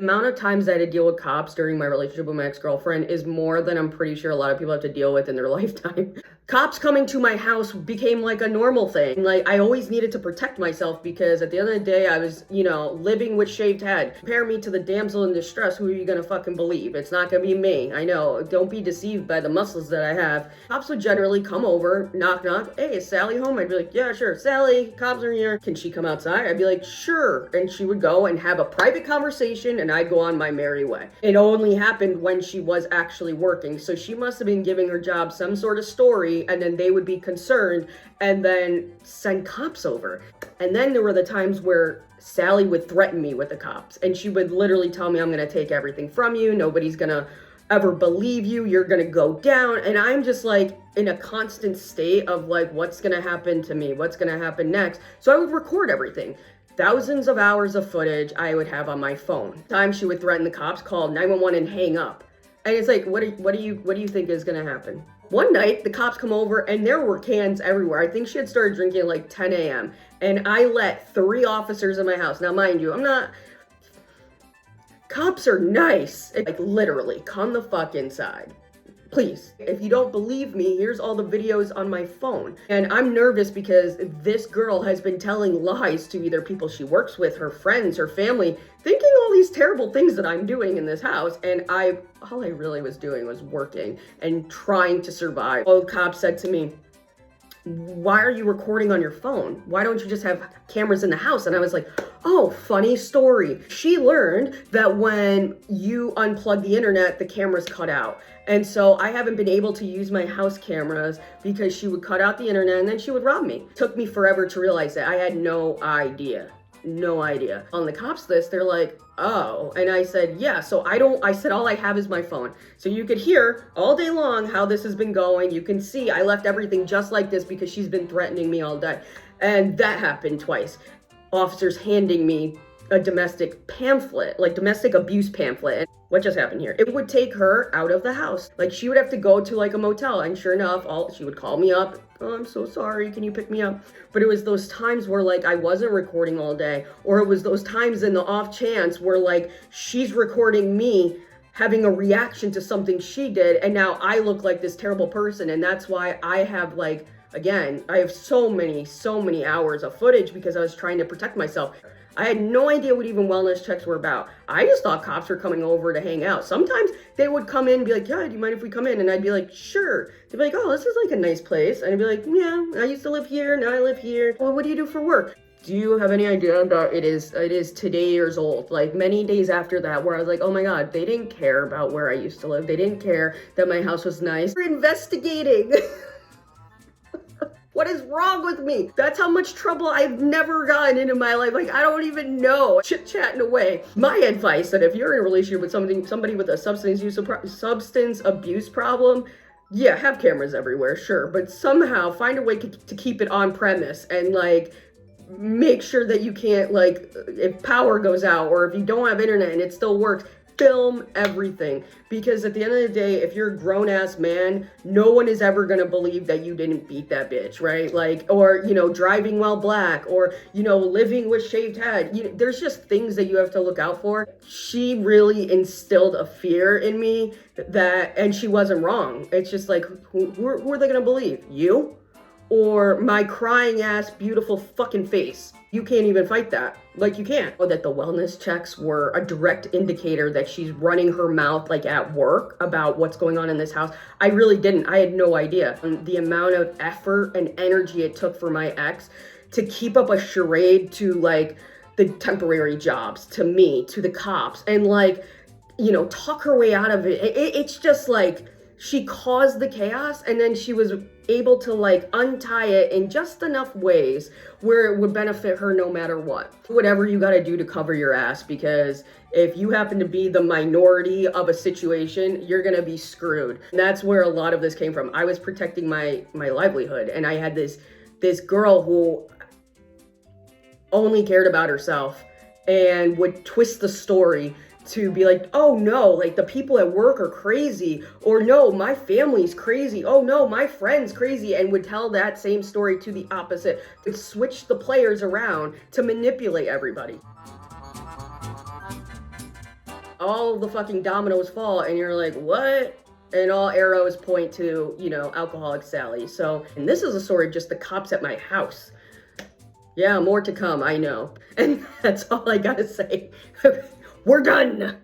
The amount of times I had to deal with cops during my relationship with my ex-girlfriend is more than I'm pretty sure a lot of people have to deal with in their lifetime. Cops coming to my house became like a normal thing. Like, I always needed to protect myself because at the end of the day, I was, living with shaved head. Compare me to the damsel in distress, who are you gonna fucking believe? It's not gonna be me. I know. Don't be deceived by the muscles that I have. Cops would generally come over, knock, knock. Hey, is Sally home? I'd be like, yeah, sure. Sally, cops are here. Can she come outside? I'd be like, sure. And she would go and have a private conversation, and I'd go on my merry way. It only happened when she was actually working. So she must have been giving her job some sort of story, and then they would be concerned and then send cops over. And then there were the times where Sally would threaten me with the cops, and she would literally tell me, I'm going to take everything from you. Nobody's going to ever believe you. You're going to go down. And I'm just like in a constant state of like, what's going to happen to me? What's going to happen next? So I would record everything. Thousands of hours of footage I would have on my phone. Times she would threaten the cops, call 911 and hang up. And it's like, what do you think is gonna happen? One night, the cops come over and there were cans everywhere. I think she had started drinking at like 10 a.m. And I let 3 officers in my house. Now, mind you, cops are nice. Like, literally, come the fuck inside. Please, if you don't believe me, here's all the videos on my phone. And I'm nervous because this girl has been telling lies to either people she works with, her friends, her family, thinking all these terrible things that I'm doing in this house. And all I really was doing was working and trying to survive. Old cop said to me, why are you recording on your phone? Why don't you just have cameras in the house? And I was like, oh, funny story. She learned that when you unplug the internet, the cameras cut out. And so I haven't been able to use my house cameras because she would cut out the internet and then she would rob me. It took me forever to realize that. I had no idea. No idea. On the cops list, they're like, oh. And I said, yeah, so I said, all I have is my phone. So you could hear all day long how this has been going. You can see I left everything just like this because she's been threatening me all day. And that happened twice. Officers handing me a domestic pamphlet, like domestic abuse pamphlet. What just happened here? It would take her out of the house. Like, she would have to go to like a motel, and sure enough, she would call me up. Oh, I'm so sorry. Can you pick me up? But it was those times where like I wasn't recording all day, or it was those times in the off chance where like she's recording me having a reaction to something she did, and now I look like this terrible person. And that's why I have like, again, I have so many hours of footage because I was trying to protect myself. I had no idea what even wellness checks were about. I just thought cops were coming over to hang out. Sometimes they would come in and be like, yeah, do you mind if we come in? And I'd be like, sure. They'd be like, oh, this is like a nice place. And I'd be like, yeah, I used to live here, now I live here. Well, what do you do for work? Do you have any idea that it is today years old? Like many days after that, where I was like, oh my God, they didn't care about where I used to live. They didn't care that my house was nice. We're investigating. What is wrong with me? That's how much trouble I've never gotten into my life. Like, I don't even know. Chit-chatting away. My advice that if you're in a relationship with somebody with a substance abuse problem, yeah, have cameras everywhere, sure. But somehow find a way to keep it on premise and like make sure that you can't, like, if power goes out or if you don't have internet and it still works, film everything. Because at the end of the day, if you're a grown-ass man, no one is ever gonna believe that you didn't beat that bitch, right? Like, or, driving while black, or, living with shaved head. There's just things that you have to look out for. She really instilled a fear in me and she wasn't wrong. It's just like, who are they gonna believe? You? Or my crying ass beautiful fucking face? You can't even fight that. Like, you can't. Or that the wellness checks were a direct indicator that she's running her mouth like at work about what's going on in this house. I really didn't. I had no idea. And the amount of effort and energy it took for my ex to keep up a charade to like the temporary jobs, to me, to the cops, and like, talk her way out of it. It's just like, she caused the chaos and then she was able to like untie it in just enough ways where it would benefit her no matter what. Whatever you got to do to cover your ass, because if you happen to be the minority of a situation, you're going to be screwed. And that's where a lot of this came from. I was protecting my livelihood, and I had this girl who only cared about herself and would twist the story to be like, oh no, like the people at work are crazy, or no, my family's crazy, oh no, my friend's crazy, and would tell that same story to the opposite, to switch the players around to manipulate everybody. all the fucking dominoes fall and you're like, what? And all arrows point to, you know, Alcoholic Sally. So, and this is a story of just the cops at my house. Yeah, more to come, I know. And that's all I gotta say. We're done.